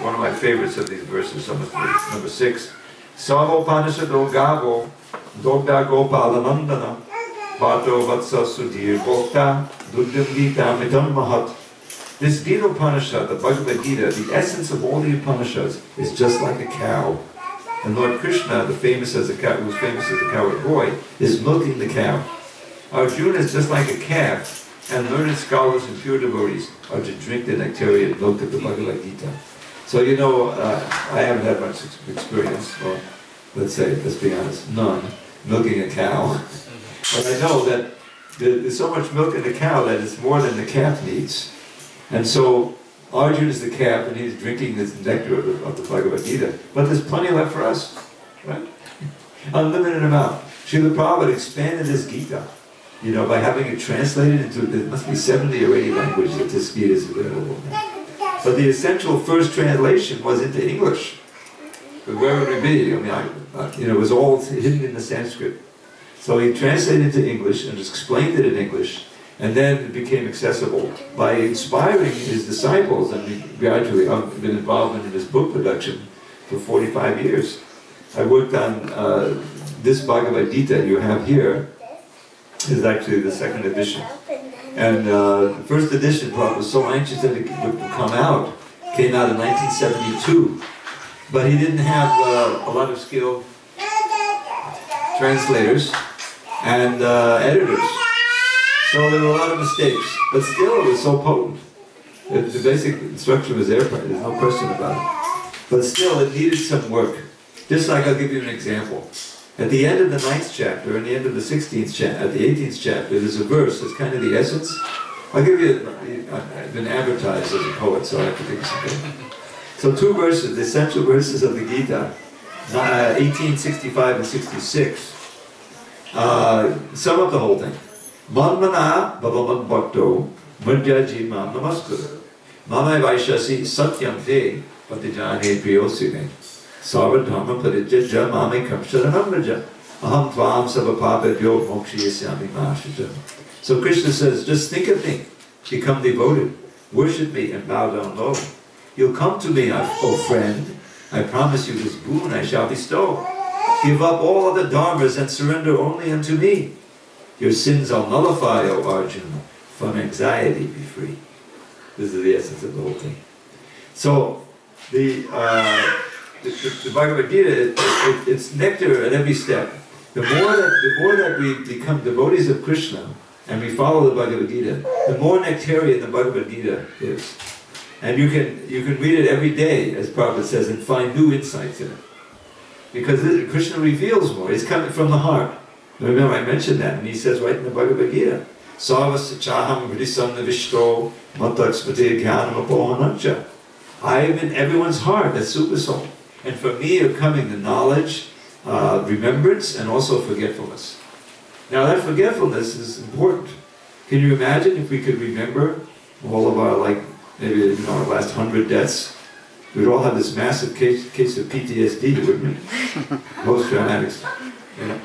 one of my favorites of these verses, number 6. Sarvopanishado gavo, dogda gopalanandana, pato vatsa sudhir bhokta, duddham gita midam mahat. This Gita Upanishad, the Bhagavad Gita, the essence of all the Upanishads is just like a cow. And Lord Krishna, the famous as a cow, who's famous as a coward boy, is milking the cow. Arjuna is just like a calf, and learned scholars and pure devotees are to drink the nectarian milk of the Bhagavad Gita. So you know, I haven't had much experience, or let's be honest, none, milking a cow. But I know that there's so much milk in the cow that it's more than the calf needs. And so Arjuna is the calf, and he's drinking this nectar of the Bhagavad Gita. But there's plenty left for us, right? Unlimited amount. Srila Prabhupada expanded this Gita, you know, by having it translated into, there must be 70 or 80 languages that this Gita is available now. But the essential first translation was into English. But where would we be? I mean, you know, it was all hidden in the Sanskrit. So he translated it into English and explained it in English. And then it became accessible by inspiring his disciples, and gradually I've been involved in his book production for 45 years. I worked on this Bhagavad Gita you have here is actually the second edition. And the first edition, Prabhupada was so anxious that it would come out, came out in 1972. But he didn't have a lot of skilled translators and editors. So there were a lot of mistakes, but still it was so potent. The basic instruction was there, there's no question about it. But still it needed some work. Just like, I'll give you an example. At the end of the 9th chapter, and the end of the 16th chapter, at the 18th chapter, there's a verse that's kind of the essence. I'll give you, I've been advertised as a poet, so I have to think of something. So 2 verses, the essential verses of the Gita, 18, 65, and 66, sum up the whole thing. Manmana bhavaman bhakto mudyaji mam namaskara mamai vaishasi satyam te patijane priyosine sarvadharma parijajya mame kamsharanam raja aham tvam savapapabhyo mokshiyasyami mahashija. So Krishna says, just think of me, become devoted, worship me and bow down low. You'll come to me, O friend, I promise you this boon I shall bestow. Give up all other dharmas and surrender only unto me. Your sins I'll nullify, O Arjuna. From anxiety be free. This is the essence of the whole thing. So, the Bhagavad Gita, it's nectar at every step. The more that we become devotees of Krishna, and we follow the Bhagavad Gita, the more nectarian the Bhagavad Gita is. And you can read it every day, as Prabhupada says, and find new insights in it. Because Krishna reveals more. It's coming from the heart. Remember, I mentioned that, and he says right in the Bhagavad Gita, Sarvasya chaham hridisam navishto matakspati jnanam apohanancha. I am in everyone's heart, that's super soul. And for me are coming the knowledge, remembrance, and also forgetfulness. Now that forgetfulness is important. Can you imagine if we could remember all of our, like, maybe our last 100 deaths? We'd all have this massive case of PTSD, wouldn't we? Post-traumatic, you know?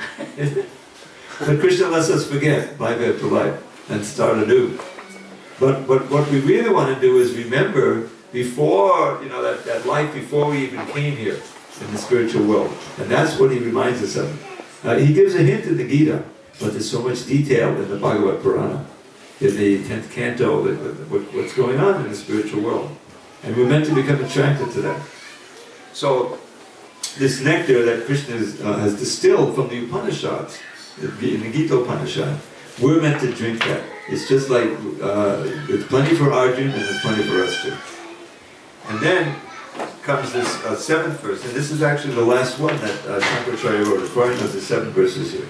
But Krishna lets us forget life after life and start anew. But what we really want to do is remember before, you know, that life before we even came here in the spiritual world. And that's what he reminds us of. He gives a hint in the Gita, but there's so much detail in the Bhagavad Purana, in the 10th canto, what's going on in the spiritual world. And we're meant to become attracted to that. So, this nectar that Krishna has distilled from the Upanishads, in the Gita Upanishad, we're meant to drink that. It's just like, there's plenty for Arjuna and there's plenty for us too. And then comes this 7th verse, and this is actually the last one that Shankaracharya wrote, according to the 7 verses here.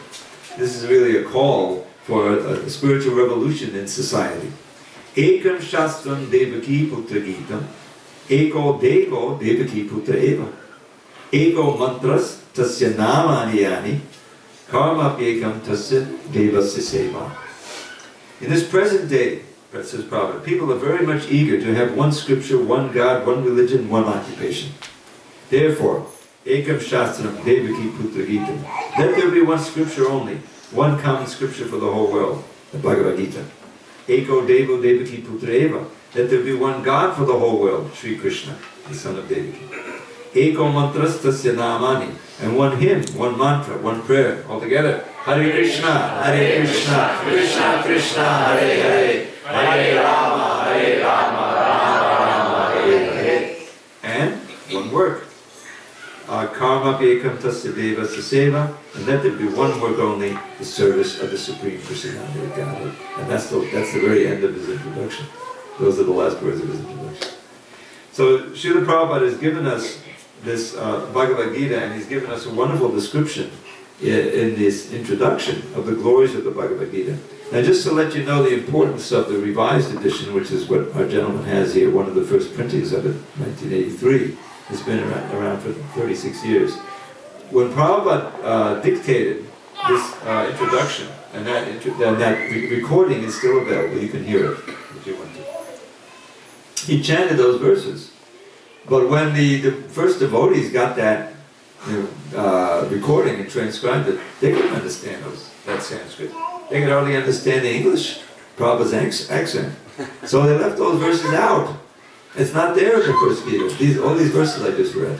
This is really a call for a spiritual revolution in society. Ekam shastram devaki putra gitam, eko deko devaki putra eva, eko mantras tasya namani yani, karma pyekam tasya devasya seva. In this present day, says Prabhupada, people are very much eager to have one scripture, one God, one religion, one occupation. Therefore, ekam shastram devaki putra gitam. Let there be one scripture only, one common scripture for the whole world, the Bhagavad Gita. Eko devo devaki putra eva. that there be one God for the whole world, Sri Krishna, the son of Devi. Eko mantrastasya namani, and one hymn, one mantra, one prayer, all together. Hare Krishna, Krishna Krishna, Hare Hare, Hare Rama, Rama Rama, Hare Hare. And one work. Karma ekam tasya deva saseva, and let there be one work only, the service of the Supreme Personality of Godhead. And that's the very end of his introduction. Those are the last words of his introduction. So Srila Prabhupada has given us this Bhagavad Gita, and he's given us a wonderful description in this introduction of the glories of the Bhagavad Gita. Now just to let you know the importance of the revised edition, which is what our gentleman has here, one of the first printings of it, 1983. It's been around for 36 years. When Prabhupada dictated this introduction, and that recording is still available, you can hear it if you want to. He chanted those verses. But when the first devotees got that recording and transcribed it, they couldn't understand that Sanskrit. They could hardly understand the English, Prabhupada's accent. So they left those verses out. It's not there in the first Gita. All these verses I just read.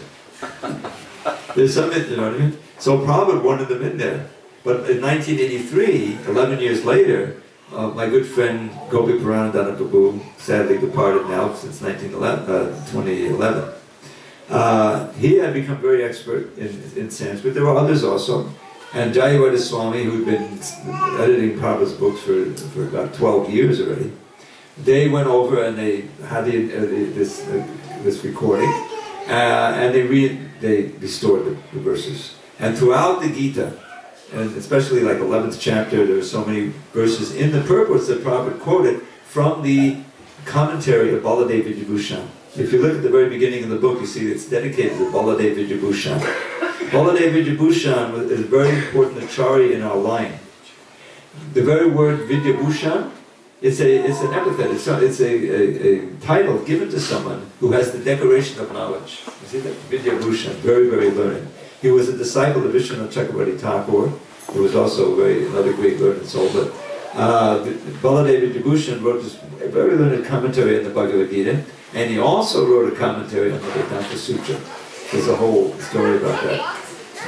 There's some, you know what I mean? So Prabhupada wanted them in there. But in 1983, 11 years later, my good friend Gopi Puranadana Prabhu, sadly departed now since 2011, he had become very expert in Sanskrit. There were others also. And Jayavada Swami, who'd been editing Prabhupada's books for about 12 years already, they went over and they had this recording, and they restored the verses. And throughout the Gita, and especially like 11th chapter, there are so many verses in the purports that Prabhupada quoted from the commentary of Baladev Vijayabhushan. If you look at the very beginning of the book, you see it's dedicated to Baladev Vijayabhushan. Baladev Vijayabhushan is a very important acharya in our line. The very word Vidyabhushan, it's an epithet, it's a title given to someone who has the decoration of knowledge. You see that? Vidyabhushan, very, very learned. He was a disciple of Vishwanath Chakravarti Thakur, who was also another great learned soul. But Baladev Vijayabhushan wrote this very learned commentary on the Bhagavad Gita, and he also wrote a commentary on the Vedanta Sutra. There's a whole story about that.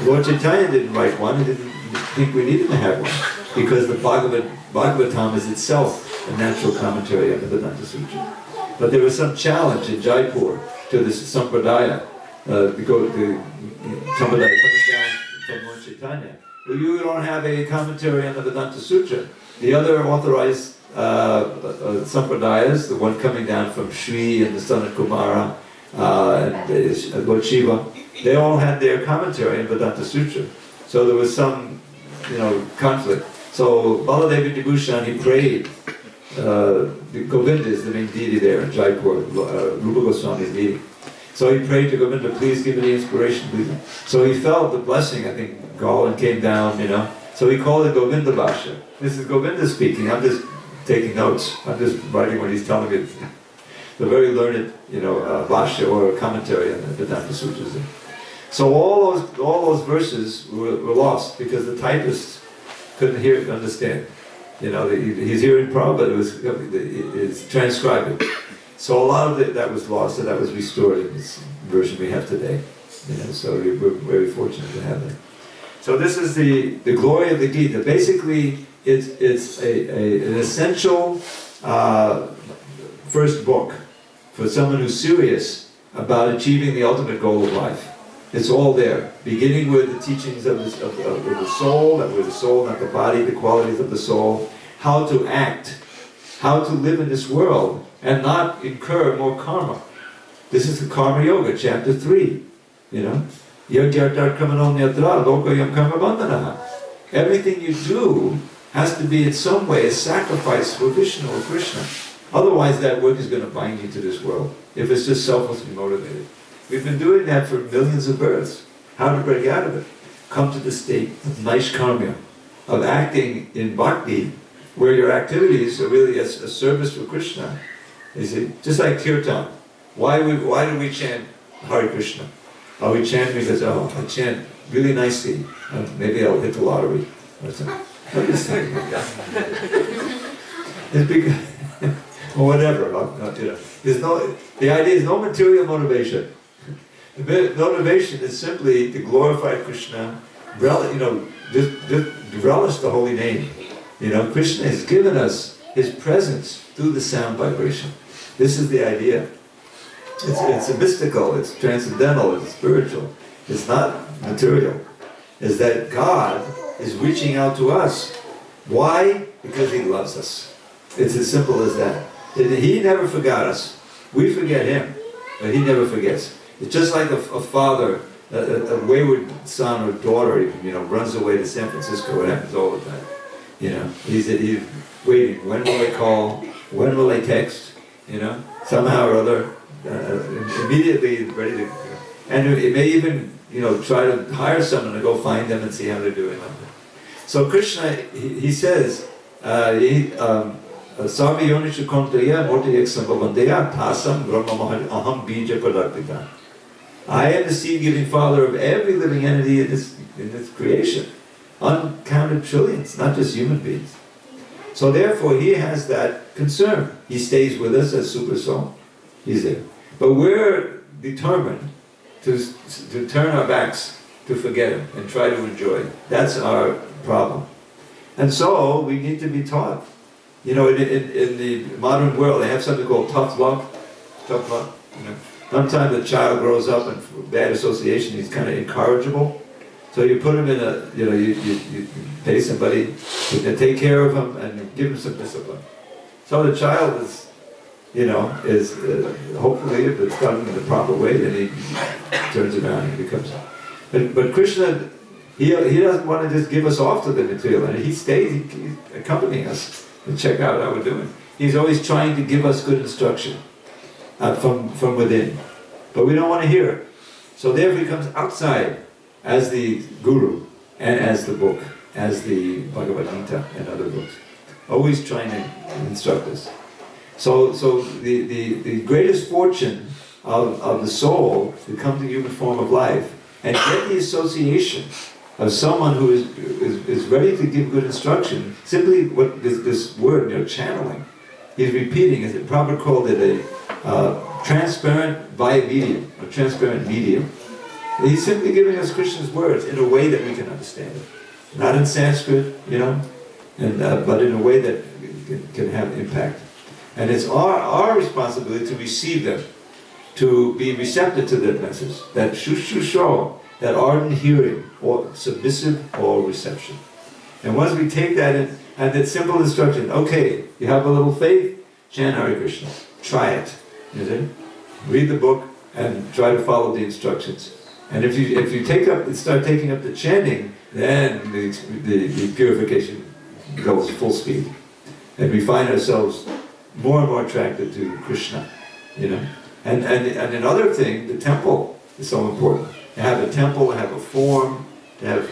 Lord Chaitanya didn't write one, he didn't think we needed to have one, because the Bhagavatam is itself a natural commentary on the Vedanta Sutra. But there was some challenge in Jaipur to this Sampradaya, the Sampradaya coming down from Lord Chaitanya. Well, you don't have a commentary on the Vedanta Sutra. The other authorized Sampradayas, the one coming down from Sri and the son of Kumara, and Lord Shiva, they all had their commentary on Vedanta Sutra. So there was some, conflict. So Baladev Vijayabhushan, he prayed. Govinda is the main deity there in Jaipur, Rupa Goswami's meeting. So he prayed to Govinda, please give me the inspiration, please. So he felt the blessing, I think, Gaul came down, So he called it Govinda Bhasha. This is Govinda speaking, I'm just taking notes. I'm just writing what he's telling me. The very learned, Bhasha or commentary on the Vedanta Sutras. So all those verses were lost because the typist couldn't understand. He's hearing Prabhupada, it's transcribed. So a lot of that was lost, and that was restored in this version we have today. So we're very fortunate to have that. So this is the glory of the Gita. Basically, it's an essential first book for someone who's serious about achieving the ultimate goal of life. It's all there, beginning with the teachings of the soul, that we're the soul, not the body, the qualities of the soul, how to act, how to live in this world, and not incur more karma. This is the Karma Yoga, chapter 3. Everything you do has to be in some way a sacrifice for Vishnu or Krishna. Otherwise that work is going to bind you to this world, if it's just selflessly motivated. We've been doing that for millions of births. How to break out of it? Come to the state of Naishkarmya, of acting in bhakti, where your activities are really a service for Krishna. You see, just like kirtan. Why do we chant Hare Krishna? We chant because, I chant really nicely. Maybe I'll hit the lottery. Or something. I'm just saying. It's because or whatever. The idea is no material motivation. The motivation is simply to glorify Krishna, just relish the holy name. Krishna has given us his presence through the sound vibration. This is the idea. It's a mystical, it's transcendental, it's spiritual. It's not material. Is that God is reaching out to us. Why? Because he loves us. It's as simple as that. He never forgot us. We forget him, but he never forgets. It's just like a father, a wayward son or daughter, runs away to San Francisco. It happens all the time. He's waiting. When will they call? When will they text? Somehow or other, immediately ready to. And it may even, try to hire someone to go find them and see how they're doing. So Krishna, he says, Sarva yonishu konteya mortayek sambhavandeya tasam brahma aham bija pradaktika. I am the seed-giving father of every living entity in this creation. Uncounted trillions, not just human beings. So therefore he has that concern. He stays with us as super soul. He's there. But we're determined to turn our backs to forget him and try to enjoy. That's our problem. And so we need to be taught. In the modern world, they have something called tough love. Tough love. Sometimes the child grows up and for bad association, he's kind of incorrigible. So you put him in you pay somebody to take care of him and give him some discipline. So the child is, hopefully if it's done in the proper way, then he turns around and becomes. But Krishna, he doesn't want to just give us off to the material, and he stays, he's accompanying us to check out how we're doing. He's always trying to give us good instruction from within, but we don't want to hear it. So therefore he comes outside as the guru and as the book, as the Bhagavad Gita and other books, always trying to instruct us. So the greatest fortune of the soul to come to the human form of life and get the association of someone who is ready to give good instruction, simply what this word, channeling, he's repeating, as Prabhupada called it a transparent via medium, a transparent medium. He's simply giving us Krishna's words in a way that we can understand it. Not in Sanskrit, but in a way that can have impact. And it's our responsibility to receive them, to be receptive to that message, that shushusho, that ardent hearing, or submissive or reception. And once we take that in, and that simple instruction, okay, you have a little faith, chant Hare Krishna. Try it. Read the book and try to follow the instructions. And if you start taking up the chanting, then the purification goes full speed. And we find ourselves more and more attracted to Krishna. And another thing, the temple is so important. To have a temple, to have a form, to have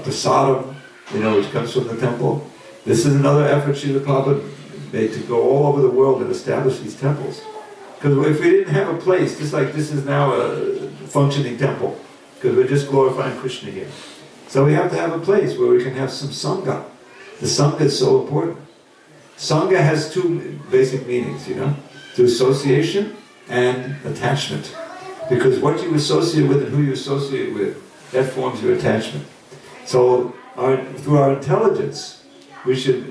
prasadam, which comes from the temple. This is another effort Srila Prabhupada made to go all over the world and establish these temples. Because if we didn't have a place, just like this is now a functioning temple, because we're just glorifying Krishna here. So we have to have a place where we can have some Sangha. The Sangha is so important. Sangha has two basic meanings, to association and attachment. Because what you associate with and who you associate with, that forms your attachment. So through our intelligence, we should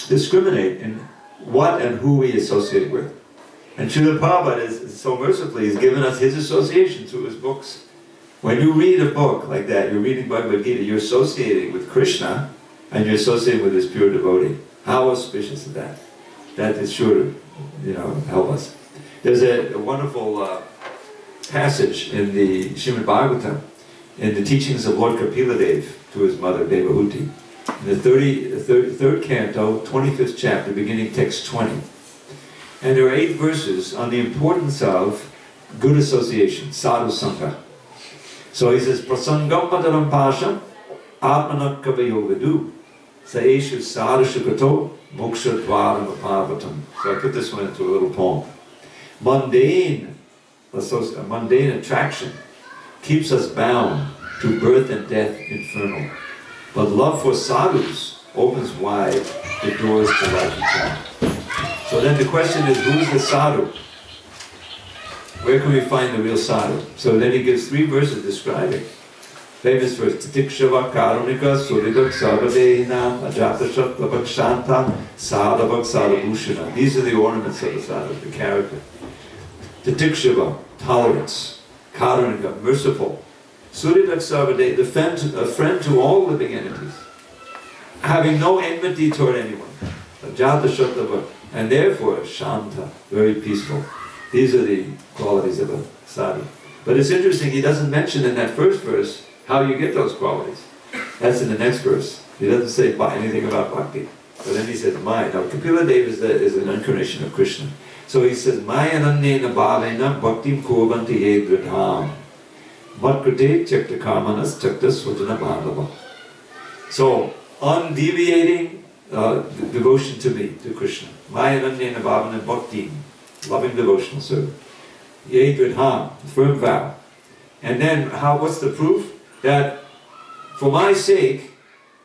discriminate in what and who we associate with. And Srila Prabhupada is so mercifully has given us his association through his books. When you read a book like that, you're reading Bhagavad Gita, you're associating with Krishna and you're associating with his pure devotee. How auspicious is that? That is sure to help us. There's a wonderful passage in the Srimad Bhagavatam, in the teachings of Lord Kapiladev to his mother, Devahuti. In the third canto, 25th chapter, beginning text 20. And there are 8 verses on the importance of good association, sadhu sangha. So he says, Prasangam madaram pasham atmanak kavayo vidu saeshu sadhu shukato moksha dvaram apavatam. So I put this one into a little poem. Mundane attraction keeps us bound to birth and death infernal. But love for sadhus opens wide the doors to life eternal. So then the question is, who's the sadhu? Where can we find the real sadhu? So then he gives 3 verses describing. Famous verse, Titikshava Karunika Suridak Sarvadehinam Ajatashat Labak Shanta Sadhavak Sadhabhushana. These are the ornaments of the sadhu, the character. Titikshava, tolerance. Karunika, merciful. Suridak Sarvade, a friend to all living entities. Having no enmity toward anyone. Ajatashat Labak. And therefore, Shanta, very peaceful. These are the qualities of a sadhu. But it's interesting, he doesn't mention in that first verse how you get those qualities. That's in the next verse. He doesn't say anything about bhakti. But then he says, Maya. Now, Kapila Deva is an incarnation of Krishna. So he says, Maya nannena bhavena bhaktim kurvanti ye dridham. Matkrite chakta karmanas chakta swajana bhadava. So, undeviating devotion to me, to Krishna. Maya nannena bhavena bhaktim. Loving devotional service. Ye dridham, firm vow. And then, what's the proof? That for my sake,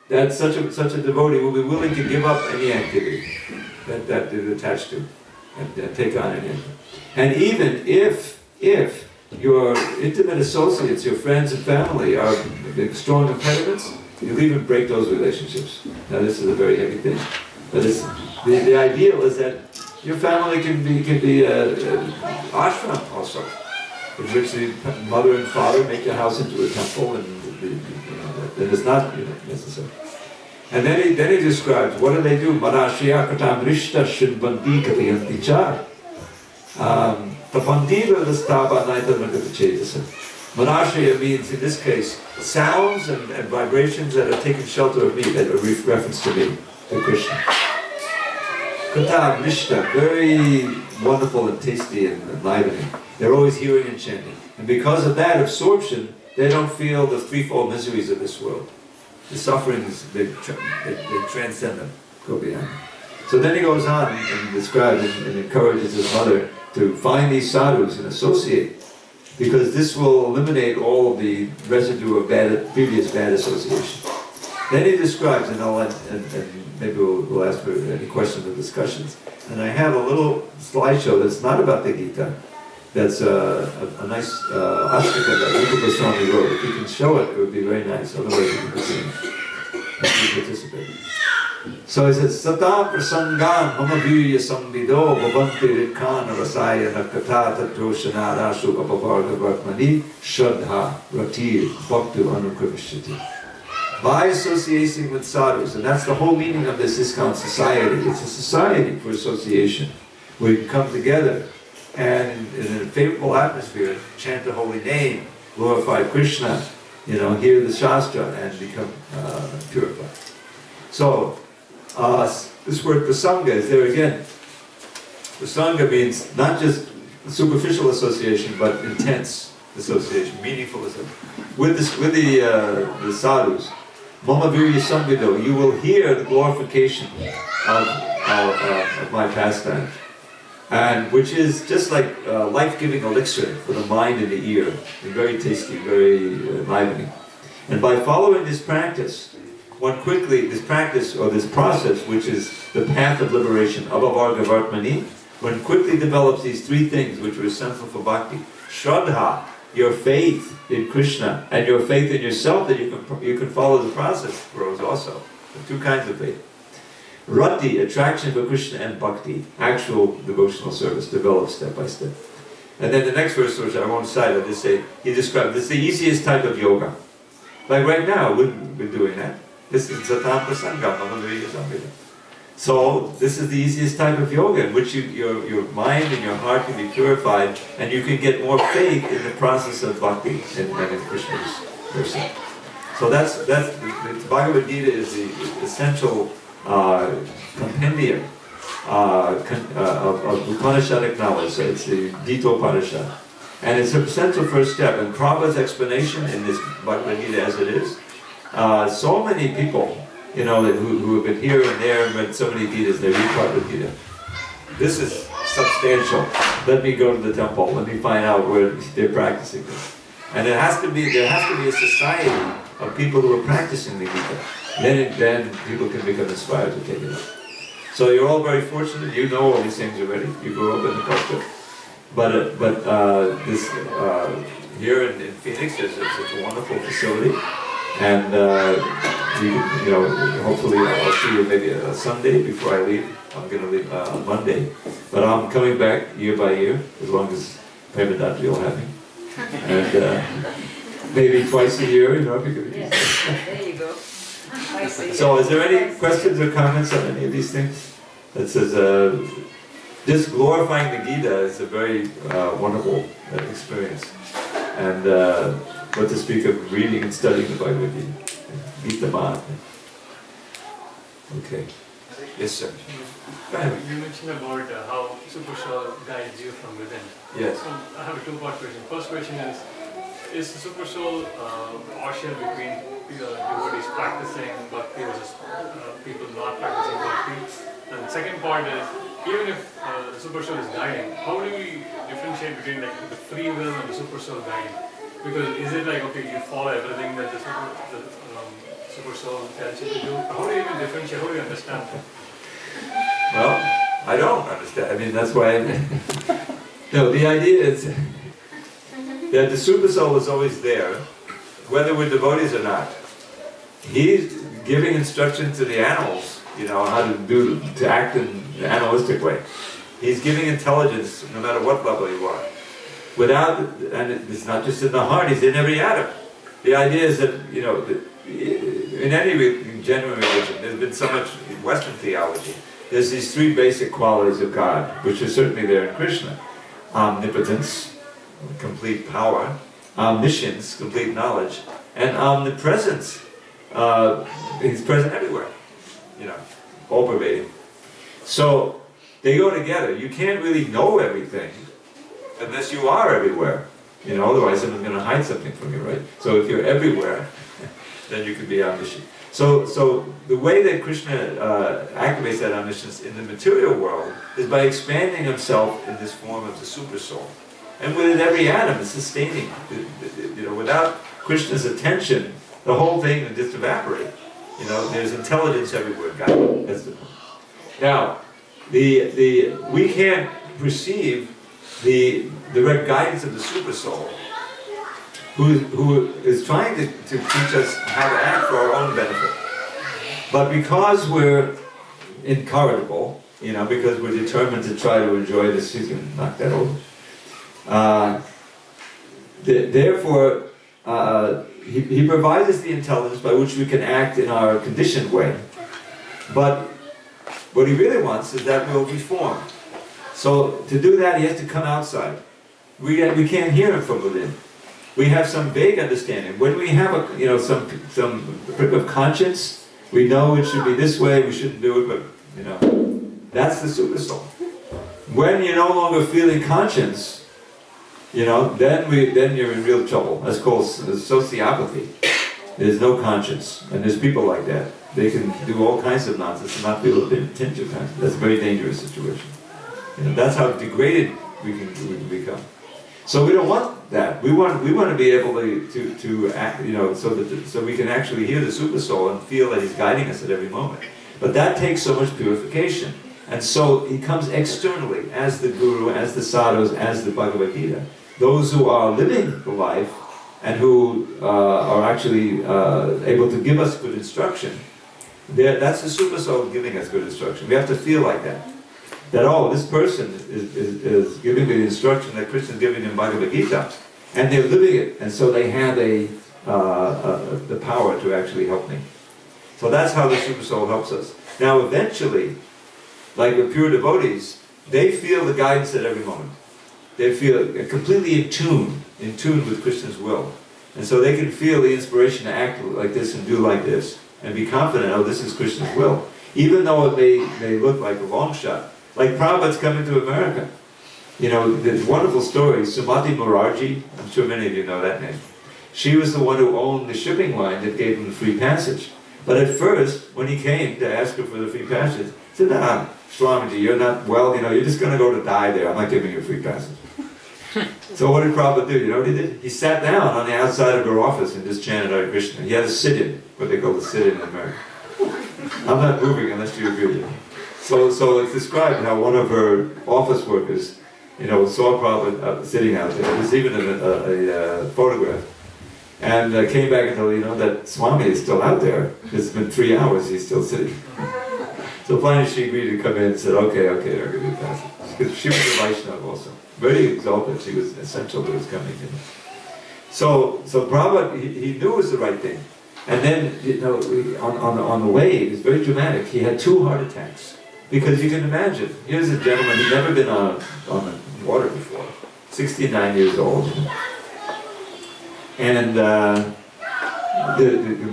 that such a devotee will be willing to give up any activity that is attached to and take on anything. And even if your intimate associates, your friends and family are strong impediments, you'll even break those relationships. Now this is a very heavy thing. But the ideal is that your family can be ashram also, in which the mother and father make the house into a temple, and that is not necessary. And then he describes, what do they do? Marashya katam rishta shidbanti katayanti cha. Tapandiva listaba naita nagatachetasam. Marashya means, in this case, sounds and vibrations that are taking shelter of me, that are reference to me, to Krishna. Katam rishta, very wonderful and tasty and enlivening. They're always hearing and chanting. And because of that absorption, they don't feel the threefold miseries of this world. The sufferings, they transcend them, go beyond them. So then he goes on and describes and encourages his mother to find these sadhus and associate, because this will eliminate all of the residue of previous bad association. Then he describes, and I'll and maybe we'll ask for any questions or discussions. And I have a little slideshow that's not about the Gita. That's a nice astika that Rupa Goswami wrote. If you can show it, it would be very nice. Otherwise, you can participate. So he says, Satam prasangan mamavirya samvido bhavanti rikkana rasaya nakata tatroshana rashu apavarga vartmani shraddha ratir bhaktu anukravishyati. By association with sadhus, and that's the whole meaning of this ISKCON society. It's a society for association. We come together and in a favorable atmosphere, chant the holy name, glorify Krishna, hear the Shastra, and become purified. So, this word prasanga is there again. Prasanga means not just superficial association, but intense association, meaningful association. With the sadhus, Mama Virya Samvido, you will hear the glorification of my pastime. And which is just like life-giving elixir for the mind and the ear. And very tasty, very enlivening. And by following this practice, this process, which is the path of liberation, Abhavarga Vartmani, one quickly develops these 3 things which are essential for bhakti. Shraddha, your faith in Krishna, and your faith in yourself that you can follow the process grows also. The 2 kinds of faith. Rati, attraction for Krishna, and bhakti, actual devotional service, develops step by step. And then the next verse, which I won't cite, I'll just say, he described, this is the easiest type of yoga. Like right now, we're doing that. This is Satam Prasanga, Mamavirya Samvida. So, this is the easiest type of yoga, in which your mind and your heart can be purified, and you can get more faith in the process of bhakti and in Krishna's person. So the Bhagavad Gita is the essential compendium of Upanishadic knowledge. So it's the Gita Upanishad. And it's a essential first step. And Prabhupada's explanation in this Bhagavad Gita as it is, so many people, who have been here and there and read so many Gitas, they read Bhagavad Gita. This is substantial. Let me go to the temple. Let me find out where they're practicing this. And there has to be a society of people who are practicing the Gita. Then people can become inspired to take it up. So you're all very fortunate. You know all these things already. You grew up in the culture. But here in Phoenix, there's such a wonderful facility, and hopefully I'll see you maybe a Sunday before I leave. I'm going to leave on Monday, but I'm coming back year by year as long as Prabhupada will have me, and maybe twice a year, if you could. Yes, there you go. So, is there any questions or comments on any of these things? That says. Just glorifying the Gita is a very wonderful experience, and what to speak of reading and studying the Bhagavad Gita, Gita Mahatmya. Okay. Yes, sir. Go ahead. You mentioned about how Super Soul guides you from within. Yes. So I have a two-part question. First question is the Super Soul partial between devotees practicing bhakti versus people not practicing bhakti? And the second part is, even if the Super Soul is guiding, how do we differentiate between like the free will and the Super Soul guiding? Because is it like, okay, you follow everything that the Super Soul tells you to do? How do you even differentiate? How do you understand that? Well, I don't understand. I mean, that's why no, the idea is that the Super Soul is always there, whether we're devotees or not. He's giving instruction to the animals, how to act in an animalistic way. He's giving intelligence no matter what level you are. And it's not just in the heart, he's in every atom. The idea is that, in any genuine religion, there's been so much Western theology, there's these three basic qualities of God, which are certainly there in Krishna. Omnipotence, complete power; omniscience, complete knowledge; and omnipresence. He's present everywhere, all pervading. So they go together. You can't really know everything unless you are everywhere. Otherwise someone's going to hide something from you, right? So if you're everywhere, then you can be omniscient. So the way that Krishna activates that omniscience in the material world is by expanding himself in this form of the Super Soul. And within every atom is sustaining. Without Krishna's attention, the whole thing would just evaporate. There's intelligence everywhere. God, that's the point. Now, we can't perceive the direct guidance of the Super Soul, who is trying to teach us how to act for our own benefit. But because we're incorrigible, because we're determined to try to enjoy this, you can knock that over. Therefore, he provides us the intelligence by which we can act in our conditioned way. But what he really wants is that we'll reform. So to do that, he has to come outside. We can't hear him from within. We have some vague understanding. When we have some prick of conscience, we know it should be this way, we shouldn't do it, but that's the Super Soul. When you're no longer feeling conscience, then you're in real trouble. That's called sociopathy. There's no conscience, and there's people like that. They can do all kinds of nonsense and not feel a tinge of conscience. That's a very dangerous situation. That's how degraded we can become. So we don't want that. We want to be able to act, so we can actually hear the Super Soul and feel that he's guiding us at every moment. But that takes so much purification. And so he comes externally, as the Guru, as the Sadhus, as the Bhagavad Gita. Those who are living the life and who are actually able to give us good instruction, that's the Super Soul giving us good instruction. We have to feel like that. That, oh, this person is giving me the instruction that Krishna is giving in Bhagavad Gita, and they're living it, and so they have the power to actually help me. So that's how the Super Soul helps us. Now eventually, like the pure devotees, they feel the guidance at every moment. They feel completely in tune with Krishna's will. And so they can feel the inspiration to act like this and do like this, and be confident, oh, this is Krishna's will. Even though it may look like a long shot. Like Prabhupada's coming to America. There's wonderful stories. Sumati Morarji, I'm sure many of you know that name. She was the one who owned the shipping line that gave him the free passage. But at first, when he came to ask her for the free passage, he said, Swamiji, you're not well, you're just going to go to die there. I'm not giving you a free passage. So what did Prabhupada do? You know what he did? He sat down on the outside of her office and just chanted Hare Krishna. He had a sit-in, what they call a sit-in in America. I'm not moving unless you agree. So it's described how one of her office workers, you know, saw Prabhupada sitting out there. There's even a photograph. And came back and told, you know, that Swami is still out there. It's been 3 hours, he's still sitting. So finally she agreed to come in and said, okay, I'll give you a pass. Because she was a Vaishnava also. Very exalted, she was essential to his coming in. So Prabhupada, he knew it was the right thing. And then, you know, on the way, it was very dramatic. He had 2 heart attacks. Because you can imagine, here's a gentleman, he'd never been on the water before. 69 years old. And the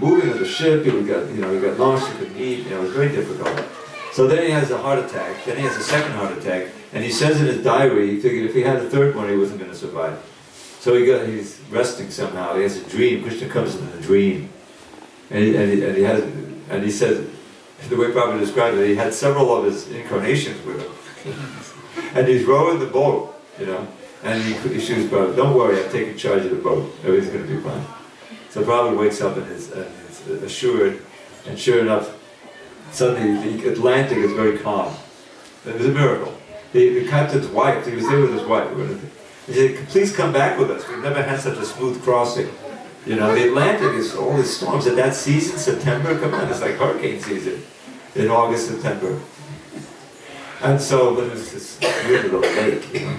moving of the ship, he got lost, he couldn't eat, it was very difficult. So then he has a heart attack, then he has a second heart attack, and he says in his diary, he figured if he had a third one, he wasn't going to survive. So he's resting somehow, he has a dream, Krishna comes in a dream. And he said, the way Prabhupada described it, he had several of his incarnations with him. And he's rowing the boat, you know. And he assures Prabhupada, don't worry, I've taken charge of the boat. Everything's going to be fine. So Prabhupada wakes up and is assured, and sure enough, suddenly the Atlantic is very calm. It was a miracle. The captain's wife, he was there with his wife, he said, please come back with us. We've never had such a smooth crossing. You know, the Atlantic is all these storms. At that season, September, come on, it's like hurricane season in August, September. And so, but it was this weird little lake, you know.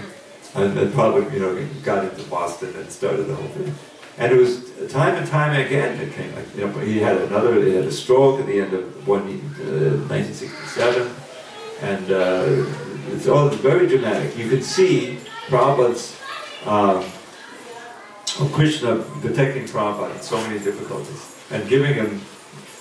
And probably, you know, got into Boston and started the whole thing. And it was time and time again it came. Like, you know, he had a stroke at the end of 1967, and it's all very dramatic. You could see Prabhupada's Krishna protecting Prabhupada in so many difficulties and giving him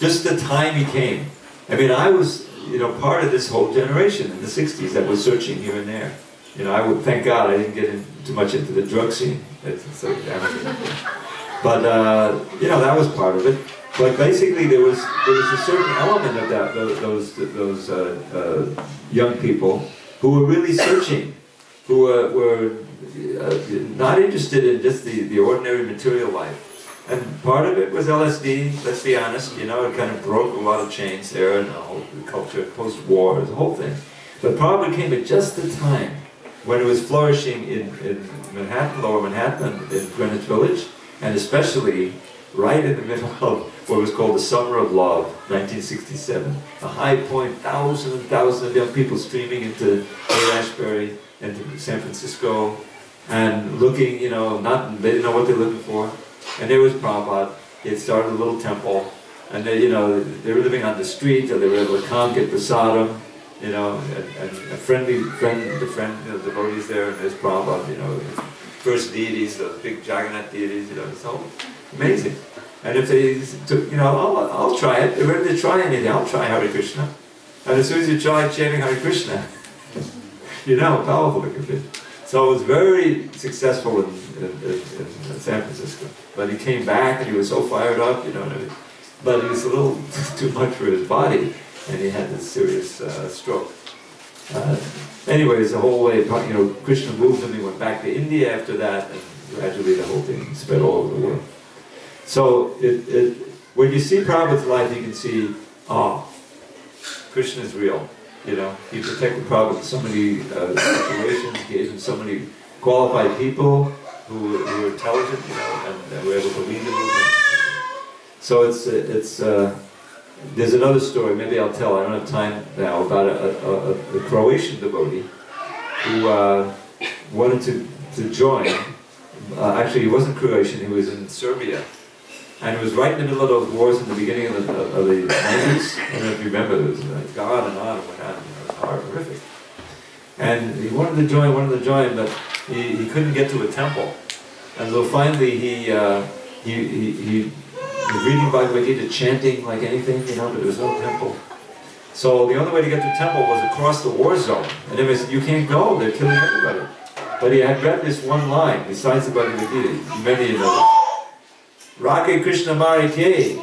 just the time he came. I mean, I was, you know, part of this whole generation in the 60s that was searching here and there. You know, I would thank God I didn't get too much into the drug scene. It's so damaging. But you know, that was part of it. But basically, there was a certain element of that those young people who were really searching, who were not interested in just the ordinary material life. And part of it was LSD. Let's be honest. You know, it kind of broke a lot of chains there, and the whole culture post-war, the whole thing. But probably came at just the time when it was flourishing in Manhattan, Lower Manhattan, in Greenwich Village, and especially right in the middle of what was called the Summer of Love, 1967. A high point, thousands and thousands of young people streaming into Haight-Ashbury, into San Francisco, and looking, you know, they didn't know what they were looking for. And there was Prabhupada. He had started a little temple, and they, you know, they were living on the street, or they were able to come, get prasadam, you know, and a friend, you know, devotees there, and there's Prabhupada, you know, first deities, those big Jagannath deities, you know, it's all amazing. And if they took, you know, I'll try it. They're ready to try anything. I'll try Hare Krishna. And as soon as you try chanting Hare Krishna, you know how powerful it can be. So it was very successful in San Francisco. But he came back and he was so fired up, you know, but he was a little too much for his body, and he had this serious stroke. Anyways, the whole way, you know, Krishna moved him. He went back to India after that, and gradually the whole thing spread all over the world. So when you see Prabhupada's life, you can see, oh, Krishna is real. You know, he protected Prabhupada in so many situations, gave him so many qualified people who were intelligent, you know, and were able to lead the movement. So there's another story, maybe I'll tell, I don't have time now, about a Croatian devotee who wanted to join. Actually, he wasn't Croatian, he was in Serbia. And it was right in the middle of those wars in the beginning of the 90s. I don't know if you remember, it was God and on and went on. It was horrific. And he wanted to join, but he couldn't get to a temple. And so finally he was reading Bhagavad Gita, chanting like anything, you know, but there was no temple. So the only way to get to the temple was across the war zone. And everybody said, you can't go, they're killing everybody. But he had read this one line, besides the Bhagavad Gita, many of you know. Rake Krishna Mari Ke.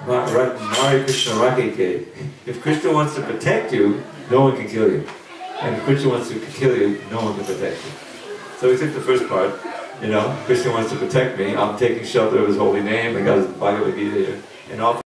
Mari Krishna Rake Ke. If Krishna wants to protect you, no one can kill you. And if Krishna wants to kill you, no one can protect you. So we took the first part, you know, Krishna wants to protect me, I'm taking shelter of his holy name, I got his Bhagavad Gita here, and all